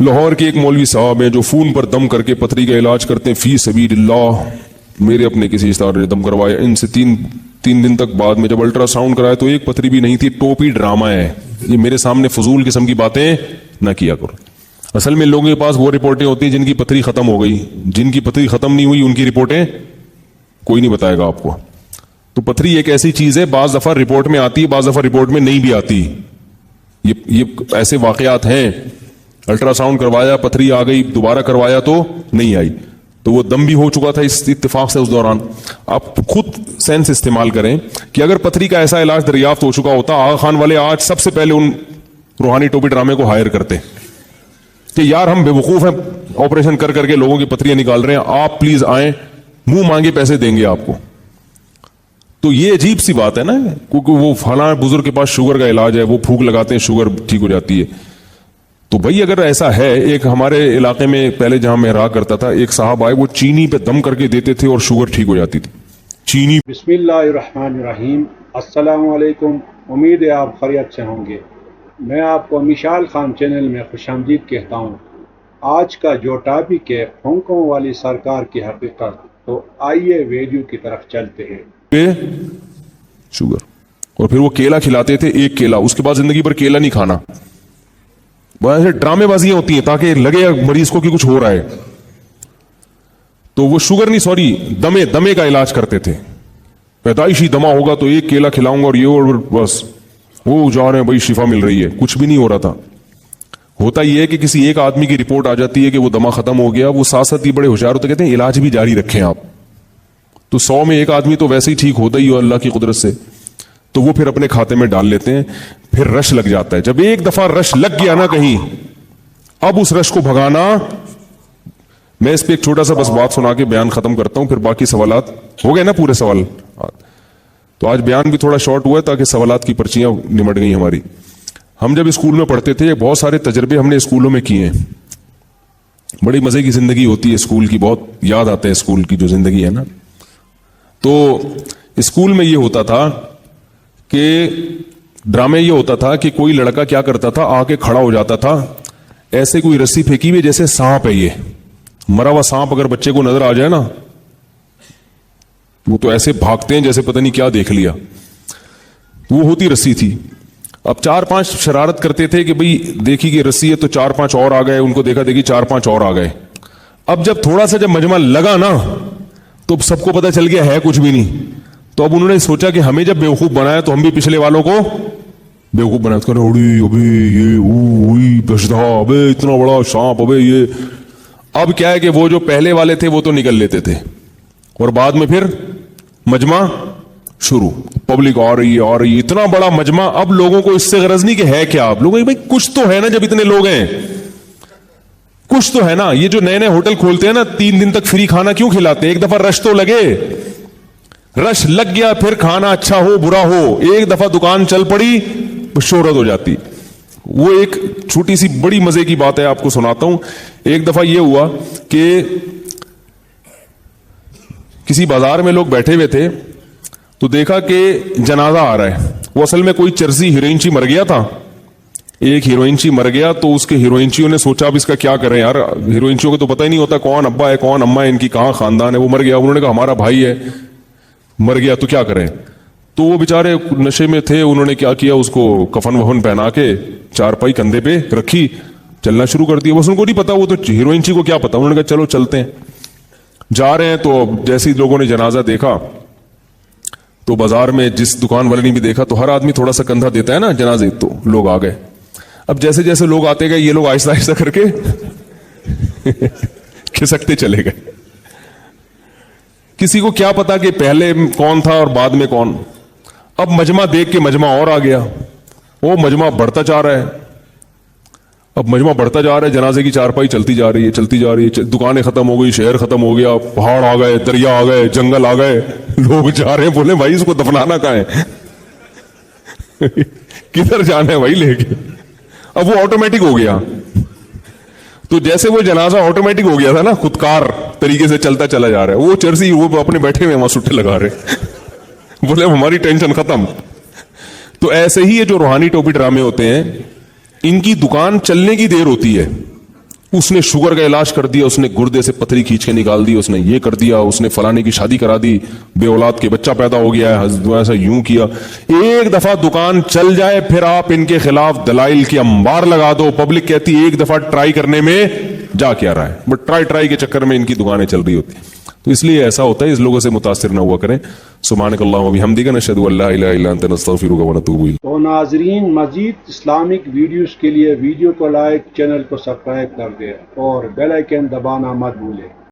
لاہور کے ایک مولوی صاحب ہیں جو فون پر دم کر کے پتھری کا علاج کرتے ہیں فی سبیل اللہ. میرے اپنے کسی استاد نے دم کروایا ان سے تین دن تک. بعد میں جب الٹرا ساؤنڈ کرایا تو ایک پتھری بھی نہیں تھی. ٹوپی ڈرامہ ہے یہ. میرے سامنے فضول قسم کی باتیں نہ کیا کرو. اصل میں لوگوں کے پاس وہ رپورٹیں ہوتی ہیں جن کی پتھری ختم ہو گئی. جن کی پتھری ختم نہیں ہوئی ان کی رپورٹیں کوئی نہیں بتائے گا آپ کو. تو پتھری ایک ایسی چیز ہے بعض دفعہ رپورٹ میں آتی ہے بعض دفعہ رپورٹ میں نہیں بھی آتی. یہ ایسے واقعات ہیں. الٹرا ساؤنڈ کروایا پتھری آ گئی, دوبارہ کروایا تو نہیں آئی. تو وہ دم بھی ہو چکا تھا اس اتفاق سے اس دوران. آپ خود سینس استعمال کریں کہ اگر پتھری کا ایسا علاج دریافت ہو چکا ہوتا, آغا خان والے آج سب سے پہلے ان روحانی ٹوپی ڈرامے کو ہائر کرتے کہ یار ہم بے وقوف ہیں, آپریشن کر کر کے لوگوں کی پتھریاں نکال رہے ہیں, آپ پلیز آئیں, منہ مانگے پیسے دیں گے آپ کو. تو یہ عجیب سی بات ہے نا, کیونکہ وہ فلاں بزرگ کے پاس شوگر کا علاج ہے, وہ پھونک لگاتے ہیں شوگر ٹھیک ہو جاتی ہے. تو بھائی اگر ایسا ہے, ایک ہمارے علاقے میں پہلے جہاں میں رہا کرتا تھا ایک صاحب آئے, وہ چینی پہ دم کر کے دیتے تھے اور شوگر ٹھیک ہو جاتی تھی. چینی. بسم اللہ الرحمن الرحیم. السلام علیکم. امید ہے آپ خیریت سے ہوں گے. میں آپ کو مشال خان چینل میں خوش آمدید کہتا ہوں. آج کا جو ٹاپک ہے پھونکوں والی سرکار کی حقیقت, تو آئیے ویڈیو کی طرف چلتے ہیں. شوگر, اور پھر وہ کیلا کھلاتے تھے, ایک کیلا, اس کے بعد زندگی پر کیلا نہیں کھانا. ایسے ڈرامے بازیاں ہوتی ہیں تاکہ لگے مریض کو کہ کچھ ہو رہا ہے. تو وہ شوگر نہیں, سوری, دمے کا علاج کرتے تھے. پیدائشی دمہ ہوگا تو ایک کیلا کھلاؤں گا اور یہ, اور بس وہ جا رہے ہیں بھائی شفا مل رہی ہے. کچھ بھی نہیں ہو رہا تھا. ہوتا یہ ہے کہ کسی ایک آدمی کی رپورٹ آ جاتی ہے کہ وہ دمہ ختم ہو گیا, وہ ساتھ ساتھ ہی بڑے ہوشیار ہوتے کہتے ہیں علاج بھی جاری رکھیں آپ. تو 100 میں ایک آدمی تو ویسے ہی ٹھیک ہوتا ہی ہو اللہ کی قدرت سے, تو وہ پھر اپنے کھاتے میں ڈال لیتے ہیں. پھر رش لگ جاتا ہے. جب ایک دفعہ رش لگ گیا نا کہیں, اب اس رش کو بھگانا. میں اس پہ ایک چھوٹا سا بس بات سنا کے بیان ختم کرتا ہوں, پھر باقی سوالات ہو گئے نا پورے سوال. تو آج بیان بھی تھوڑا شارٹ ہوا ہے تاکہ سوالات کی پرچیاں نمٹ گئی ہماری. ہم جب اسکول میں پڑھتے تھے بہت سارے تجربے ہم نے اسکولوں میں کیے ہیں. بڑی مزے کی زندگی ہوتی ہے اسکول کی, بہت یاد آتا ہے اسکول کی جو زندگی ہے نا. تو اسکول میں یہ ہوتا تھا کہ ڈرامے یہ ہوتا تھا کہ کوئی لڑکا کیا کرتا تھا, آ کے کھڑا ہو جاتا تھا, ایسے کوئی رسی پھینکی ہوئی جیسے سانپ ہے, یہ مرا ہوا سانپ اگر بچے کو نظر آ جائے نا, وہ تو ایسے بھاگتے ہیں جیسے پتہ نہیں کیا دیکھ لیا. وہ ہوتی رسی تھی. اب 4-5 شرارت کرتے تھے کہ بھئی دیکھی کہ رسی ہے تو 4-5 اور آ گئے, ان کو دیکھا دیکھی 4-5 اور آ گئے. اب جب تھوڑا سا جب مجمع لگا نا تو سب کو پتہ چل گیا ہے کچھ بھی نہیں. تو اب انہوں نے سوچا کہ ہمیں جب بیوقوف بنایا تو ہم بھی پچھلے والوں کو بیوقوف بنایا. تو ابے اتنا بڑا سانپ, ابے یہ. اب کیا ہے کہ وہ جو پہلے والے تھے وہ تو نکل لیتے تھے, اور بعد میں پھر مجمع شروع, پبلک آ رہی ہے, اتنا بڑا مجمع. اب لوگوں کو اس سے غرض نہیں کہ ہے کیا, آپ لوگوں بھائی کچھ تو ہے نا, جب اتنے لوگ ہیں کچھ تو ہے نا. یہ جو نئے نئے ہوٹل کھولتے ہیں نا 3 دن تک فری کھانا کیوں کھلاتے ہیں؟ ایک دفعہ رش تو لگے. رش لگ گیا پھر کھانا اچھا ہو برا ہو, ایک دفعہ دکان چل پڑی شہرت ہو جاتی. وہ ایک چھوٹی سی بڑی مزے کی بات ہے, آپ کو سناتا ہوں. ایک دفعہ یہ ہوا کہ کسی بازار میں لوگ بیٹھے ہوئے تھے تو دیکھا کہ جنازہ آ رہا ہے. وہ اصل میں کوئی چرسی ہیروئنچی مر گیا تھا, ایک ہیروئنچی مر گیا. تو اس کے ہیروئنچیوں نے سوچا اب اس کا کیا کریں یار, ہیروئنچیوں کو تو پتہ ہی نہیں ہوتا کون ابا ہے کون اما ہے, ان کی کہاں خاندان ہے. وہ مر گیا, انہوں نے کہا ہمارا بھائی ہے مر گیا تو کیا کریں. تو وہ بیچارے نشے میں تھے, انہوں نے کیا کیا, اس کو کفن وفن پہنا کے چارپائی کندھے پہ رکھی, چلنا شروع کر دیا. بس ان کو نہیں پتا, وہ تو ہیروئنچی کو کیا پتا. انہوں نے کہا چلو چلتے ہیں. جا رہے ہیں تو جیسے ہی لوگوں نے جنازہ دیکھا تو بازار میں جس دکان والے نے بھی دیکھا تو ہر آدمی تھوڑا سا کندھا دیتا ہے نا جنازے, تو لوگ آ گئے. اب جیسے جیسے لوگ آتے گئے یہ لوگ آہستہ آہستہ کر کے کھسکتے چلے گئے. کسی کو کیا پتا کہ پہلے کون تھا اور بعد میں کون. اب مجمع دیکھ کے مجمع اور آ گیا, وہ مجمع بڑھتا جا رہا ہے. اب مجمع بڑھتا جا رہا ہے, جنازے کی چارپائی چلتی جا رہی ہے چلتی جا رہی ہے. دکانیں ختم ہو گئی, شہر ختم ہو گیا, پہاڑ آ گئے, دریا آ گئے, جنگل آ گئے. لوگ جا رہے ہیں, بولے بھائی اس کو دفنانا کہاں ہے, کدھر جانا ہے بھائی لے کے. اب وہ آٹومیٹک ہو گیا. تو جیسے وہ جنازہ آٹومیٹک ہو گیا تھا نا, خودکار طریقے سے چلتا چلا جا رہا ہے. وہ چرسی وہ اپنے بیٹھے ہوئے وہاں سٹے لگا رہے, بولے ہماری ٹینشن ختم. تو ایسے ہی یہ جو روحانی ٹوپی ڈرامے ہوتے ہیں ان کی دکان چلنے کی دیر ہوتی ہے, اس نے شوگر کا علاج کر دیا, اس نے گردے سے پتھری کھینچ کے نکال دی, اس نے یہ کر دیا, اس نے فلانے کی شادی کرا دی, بے اولاد کے بچہ پیدا ہو گیا ہے, ایسا یوں کیا. ایک دفعہ دکان چل جائے پھر آپ ان کے خلاف دلائل کی انبار لگا دو, پبلک کہتی ایک دفعہ ٹرائی کرنے میں جا کیا رہا ہے, بٹ ٹرائی کے چکر میں ان کی دکانیں چل رہی ہوتی. تو اس لیے ایسا ہوتا ہے, اس لوگوں سے متاثر نہ ہوا کریں. سبحانک اللہم و بحمدک نشہد ان لا الہ الا انت نستغفرک و نتوب الیک. تو ناظرین, مزید اسلامک ویڈیوز کے لیے ویڈیو کو لائک, چینل کو سبسکرائب کر دیں اور بیل آئیکن دبانا مت بھولیں.